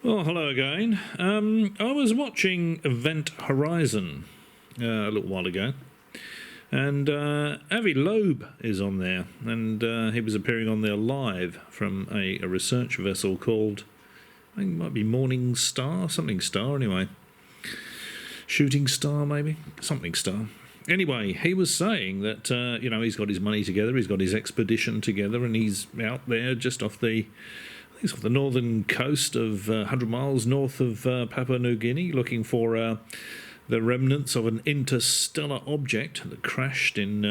Well, hello again. I was watching Event Horizon a little while ago, and Avi Loeb is on there, and he was appearing on there live from a research vessel called, I think it might be Morning Star, something Star anyway. Shooting Star, maybe? Something Star. Anyway, he was saying that, he's got his money together, he's got his expedition together, and he's out there just off the northern coast of 100 miles north of Papua New Guinea, looking for the remnants of an interstellar object that crashed in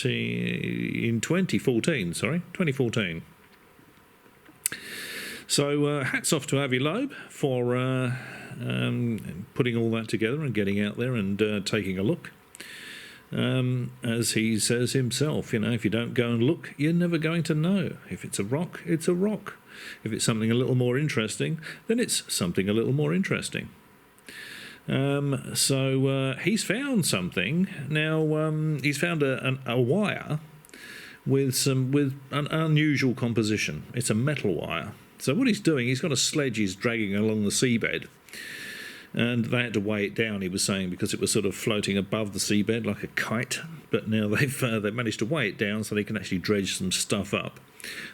2014. Sorry, 2014. So hats off to Avi Loeb for putting all that together and getting out there and taking a look. As he says himself, if you don't go and look, you're never going to know. If it's a rock, it's a rock. If it's something a little more interesting, then it's something a little more interesting. So he's found something. Now, he's found a wire with an unusual composition. It's a metal wire. So what he's doing, he's got a sledge he's dragging along the seabed. And they had to weigh it down, he was saying, because it was sort of floating above the seabed like a kite. But now they've managed to weigh it down so they can actually dredge some stuff up.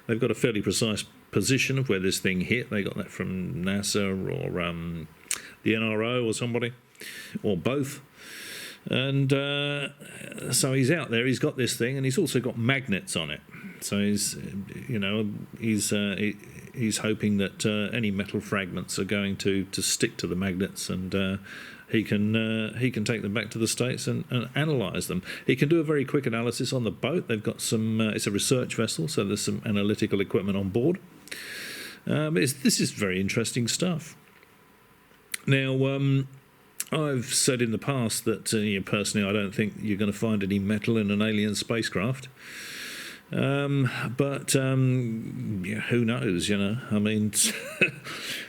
They've got a fairly precise position of where this thing hit. They got that from NASA or the NRO or somebody, or both. And so he's out there, he's got this thing, and he's also got magnets on it. So he's hoping that any metal fragments are going to stick to the magnets, and he can take them back to the States and analyse them. He can do a very quick analysis on the boat. They've got some. It's a research vessel, so there's some analytical equipment on board. This is very interesting stuff. Now, I've said in the past that personally, I don't think you're going to find any metal in an alien spacecraft. But who knows, I mean,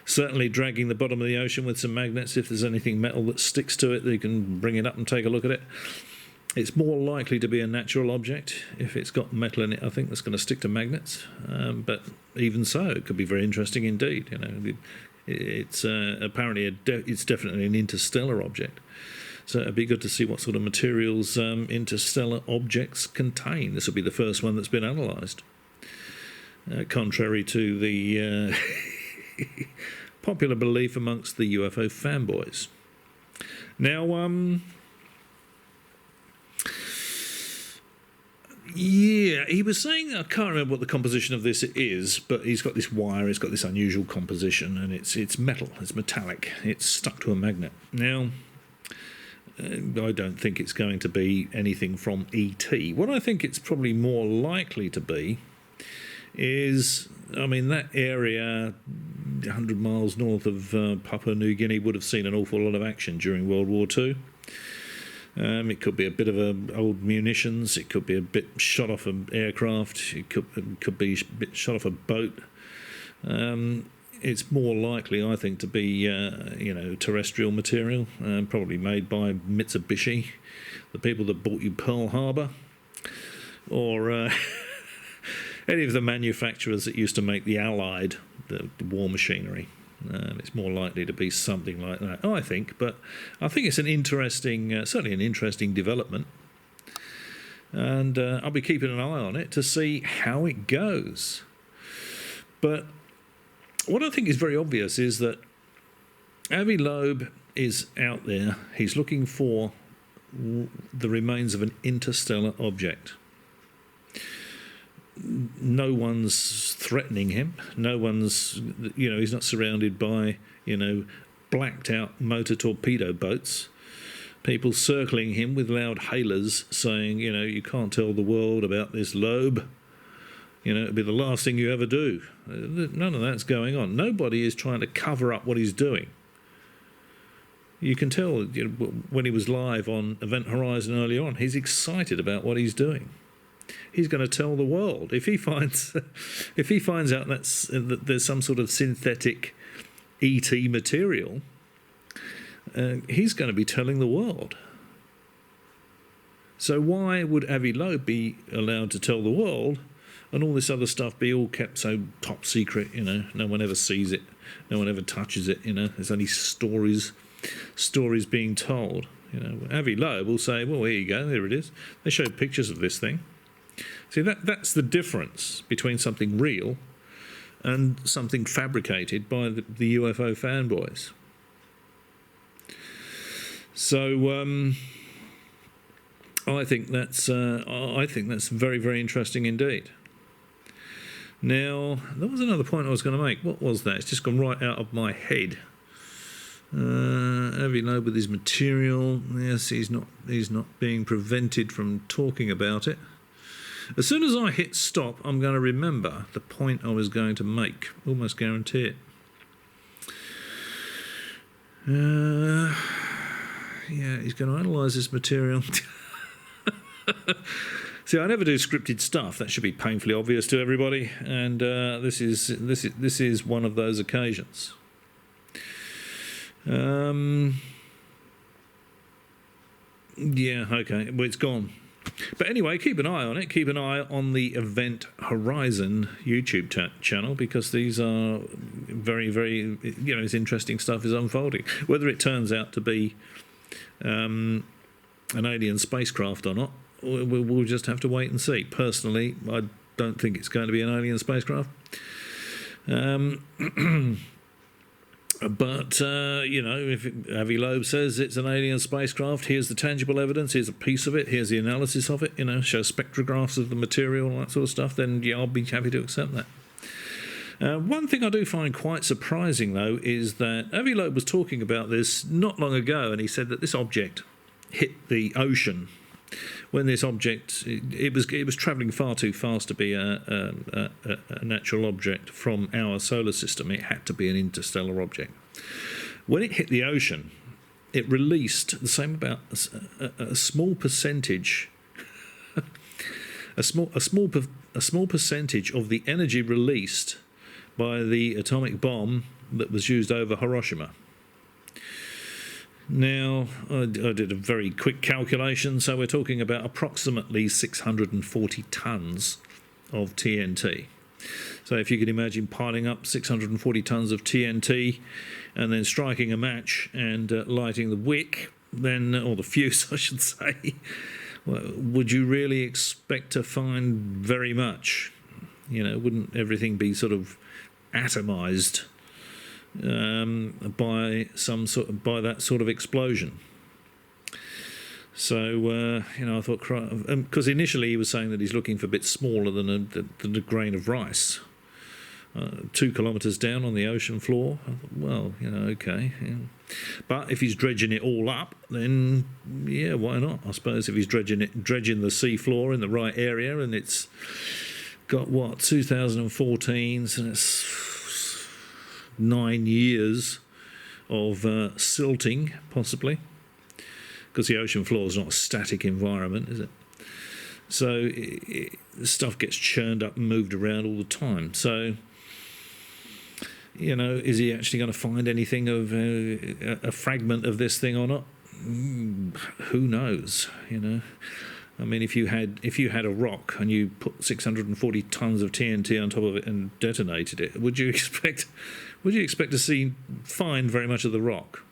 certainly dragging the bottom of the ocean with some magnets, if there's anything metal that sticks to it, they can bring it up and take a look at it. It's more likely to be a natural object. If it's got metal in it, I think that's going to stick to magnets. But even so, it could be very interesting indeed. It's apparently it's definitely an interstellar object. So it'd be good to see what sort of materials interstellar objects contain. This will be the first one that's been analysed, contrary to the popular belief amongst the UFO fanboys. Now, he was saying, I can't remember what the composition of this is, but he's got this wire, it's got this unusual composition, and it's metal, it's metallic, it's stuck to a magnet. Now, I don't think it's going to be anything from ET. What I think it's probably more likely to be is, that area 100 miles north of Papua New Guinea would have seen an awful lot of action during World War II. It could be a bit of old munitions, it could be a bit shot off an aircraft, it could be a bit shot off a boat. It's more likely, I think, to be, terrestrial material, probably made by Mitsubishi, the people that bought you Pearl Harbor, or any of the manufacturers that used to make the Allied, the war machinery. It's more likely to be something like that, I think. But I think it's an interesting, certainly an interesting development. And I'll be keeping an eye on it to see how it goes. But what I think is very obvious is that Avi Loeb is out there. He's looking for the remains of an interstellar object. No one's threatening him. No one's, he's not surrounded by, blacked out motor torpedo boats. People circling him with loud hailers saying, you can't tell the world about this, Loeb. It'd be the last thing you ever do. None of that's going on. Nobody is trying to cover up what he's doing. You can tell when he was live on Event Horizon early on, he's excited about what he's doing. He's going to tell the world. If he finds out that there's some sort of synthetic ET material, he's going to be telling the world. So why would Avi Loeb be allowed to tell the world and all this other stuff be all kept so top secret, you know, no one ever sees it, no one ever touches it, you know, there's only stories being told. You know, Avi Loeb will say, well, here you go, here it is. They showed pictures of this thing. See, that's the difference between something real and something fabricated by the UFO fanboys. So I think that's very, very interesting indeed. Now, there was another point I was going to make. What was that? It's just gone right out of my head. Avi Loeb with his material. Yes, he's not being prevented from talking about it. As soon as I hit stop, I'm going to remember the point I was going to make. Almost guarantee it. Yeah, he's going to analyse this material. See, I never do scripted stuff. That should be painfully obvious to everybody. And this is one of those occasions. Yeah, okay. Well, it's gone. But anyway, keep an eye on it. Keep an eye on the Event Horizon YouTube channel, because these are very, very, you know, this interesting stuff is unfolding. Whether it turns out to be an alien spacecraft or not, we'll just have to wait and see. Personally, I don't think it's going to be an alien spacecraft. But, you know, if Avi Loeb says it's an alien spacecraft, here's the tangible evidence, here's a piece of it, here's the analysis of it, you know, show spectrographs of the material and that sort of stuff, then, yeah, I'll be happy to accept that. One thing I do find quite surprising, though, is that Avi Loeb was talking about this not long ago, and he said that this object hit the ocean. When this object, it was travelling far too fast to be a natural object from our solar system. It had to be an interstellar object. When it hit the ocean, it released the same about a small percentage, a small percentage of the energy released by the atomic bomb that was used over Hiroshima. Now, I did a very quick calculation, so we're talking about approximately 640 tonnes of TNT. So if you can imagine piling up 640 tonnes of TNT and then striking a match and lighting the wick, then, or the fuse I should say, well, would you really expect to find very much? You know, wouldn't everything be sort of atomised by that sort of explosion? So you know, I thought, because initially he was saying that he's looking for a bit smaller than a grain of rice, 2 kilometres down on the ocean floor. I thought, well, you know, okay, yeah. But if he's dredging it all up, then yeah, why not? I suppose if he's dredging the sea floor in the right area, and it's got 2014, so it's 9 years of silting, possibly, because the ocean floor is not a static environment, is it? So the stuff gets churned up and moved around all the time. So, you know, is he actually going to find anything of a fragment of this thing or not? Who knows, you know? I mean, if you had a rock and you put 640 tons of TNT on top of it and detonated it, would you expect to find very much of the rock?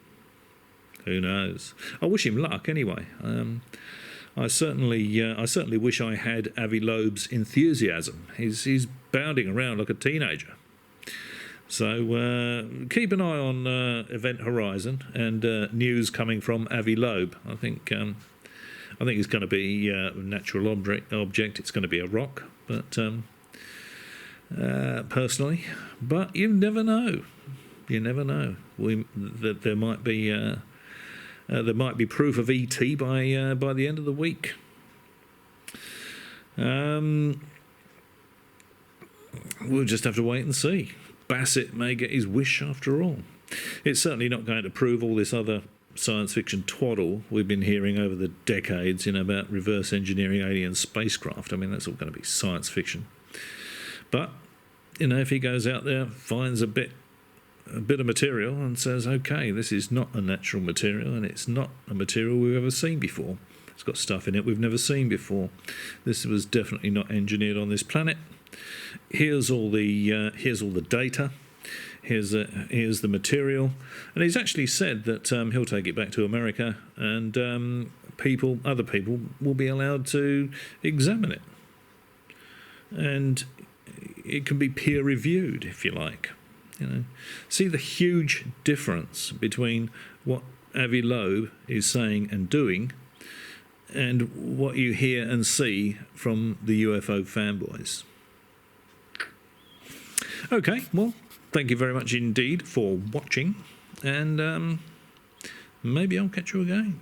Who knows? I wish him luck anyway. I certainly wish I had Avi Loeb's enthusiasm. He's bounding around like a teenager. So keep an eye on Event Horizon and news coming from Avi Loeb. I think it's going to be a natural object. It's going to be a rock, but personally, but you never know. You never know. That there might be proof of ET by the end of the week. We'll just have to wait and see. Bassett may get his wish after all. It's certainly not going to prove all this other science fiction twaddle we've been hearing over the decades, you know, about reverse engineering alien spacecraft. I mean, that's all going to be science fiction. But, you know, if he goes out there, finds a bit of material and says, okay, this is not a natural material and it's not a material we've ever seen before. It's got stuff in it we've never seen before. This was definitely not engineered on this planet. Here's all the data. Here's the material, and he's actually said that he'll take it back to America, and other people will be allowed to examine it, and it can be peer reviewed if you like. See the huge difference between what Avi Loeb is saying and doing, and what you hear and see from the UFO fanboys. Okay, well, thank you very much indeed for watching, and maybe I'll catch you again.